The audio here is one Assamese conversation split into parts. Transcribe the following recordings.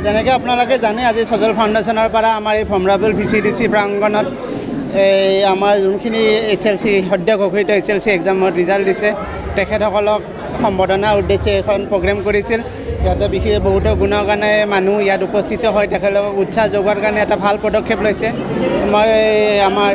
যেনেকৈ আপোনালোকে জানে আজি সজল ফাউণ্ডেশ্যনৰ পৰা আমাৰ এই ভমৰাবল VCDC প্ৰাংগণত এই আমাৰ যোনখিনি HLC সদ্য ঘোষিত HLC এক্সামৰ ৰিজাল্ট দিছে তেখেতসকলক সম্বৰ্ধনাৰ উদ্দেশ্যে এখন প্ৰগ্ৰেম কৰিছিল। ইয়াতে বিশেষ বহুতো গুণৰ কাৰণে মানুহ ইয়াত উপস্থিত হয় তেখেতলোকক উৎসাহ যোগোৱাৰ কাৰণে এটা ভাল পদক্ষেপ লৈছে। মই আমাৰ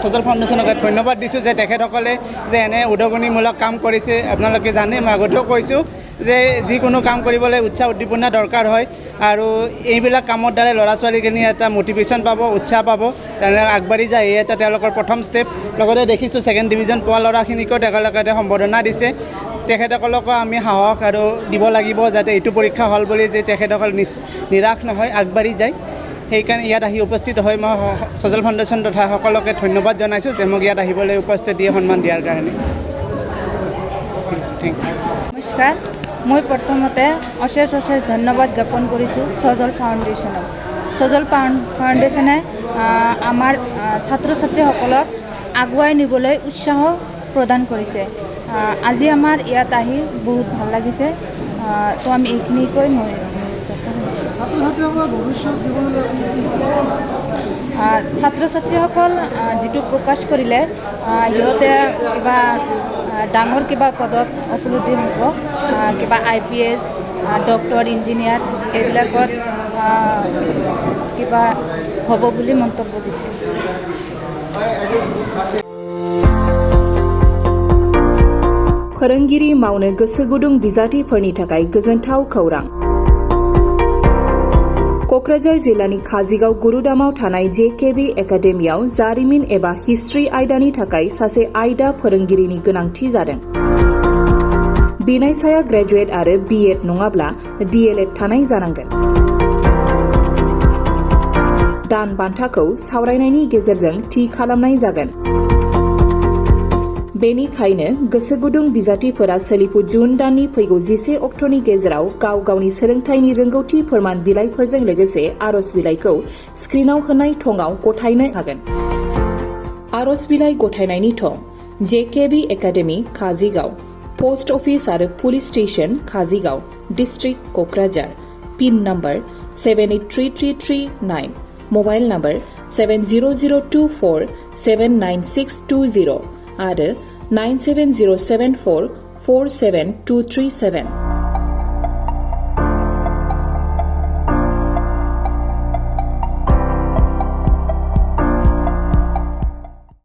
সজল ফাউণ্ডেশ্যনক ধন্যবাদ দিছোঁ যে তেখেতসকলে যে এনে উদগনিমূলক কাম কৰিছে। আপোনালোকে জানে মই আগতেও কৈছোঁ যে যিকোনো কাম কৰিবলৈ উৎসাহ উদ্দীপনা দৰকাৰ হয় আৰু এইবিলাক কামৰ দ্বাৰা ল'ৰা ছোৱালীখিনি এটা মটিভেশ্যন পাব, উৎসাহ পাব, তেওঁলোকে আগবাঢ়ি যায়। এই এটা তেওঁলোকৰ প্ৰথম ষ্টেপ। লগতে দেখিছোঁ 2nd ডিভিজন পোৱা ল'ৰাখিনিকো তেখেতলোকে সম্বৰ্ধনা দিছে। তেখেতসকলকো আমি সাহস আৰু দিব লাগিব যাতে এইটো পৰীক্ষা হ'ল বুলি যে তেখেতসকল নিৰাশ নহয়, আগবাঢ়ি যায়। সেইকাৰণে ইয়াত আহি উপস্থিত হৈ মই সজল ফাউণ্ডেশ্যন তথা সকলোকে ধন্যবাদ জনাইছোঁ যে মোক ইয়াত আহিবলৈ উপস্থিত দিয়ে সন্মান দিয়াৰ কাৰণে। Thank you. নমস্কাৰ, মই প্ৰথমতে অশেষ ধন্যবাদ জ্ঞাপন কৰিছোঁ সজল ফাউণ্ডেশ্যনক। সজল ফাউণ্ডেশ্যনে আমাৰ ছাত্ৰ ছাত্ৰীসকলক আগুৱাই নিবলৈ উৎসাহ প্ৰদান কৰিছে। আজি আমাৰ ইয়াত আহি বহুত ভাল লাগিছে। তো আমি এইখিনি কৈ মই ছাত্ৰ ছাত্ৰীসকল যিটো প্ৰকাশ কৰিলে সিহঁতে কিবা ডাঙৰ কিবা পদত উপলব্ধি হ'ব, কিবা IPS, ডক্টৰ, ইঞ্জিনিয়াৰ এইবিলাকত কিবা হ'ব বুলি মন্তব্য দিছে। फोरोंगिरि मावनो गोसो गुदुं बिजाथिफोरनि थाखाय गोजोनथाव खौरां। क'क्राझार जिल्लानि काजिगाव गुरुदामाव थानाय JKB एकाडेमियाव जारिमिन एबा हिस्ट्रि आयदानि थाखाय सासे आयदा फोरोंगिरिनि गोनांथि जादों। बिनायसाया ग्रेजुवेट आरो BEd नङाब्ला DLEd थानाय जानांगोन। दान बान्थाखौ सावरायनायनि गेजेरजों थि खालामनाय जागोन। बेनिखायनो गोसो गुदुं बिजाथिफोरा सोलिफु जुन दाननि फैगौ 11 अक्ट'नि गेजेराव गाव गावनि सोलोंथाइनि रोंगौथि फोरमान बिलाइफोरजों लोगोसे आर'ज बिलाइखौ स्क्रिनाव होनाय थंआव गथायनो हागोन। आर'ज बिलाइ गथायनायनि थं JKB academy Kajigaon, post office आरो police station Kajigaon, district Kokrajhar, pin number 783339, mobile number 7002479620 आरो 9707447237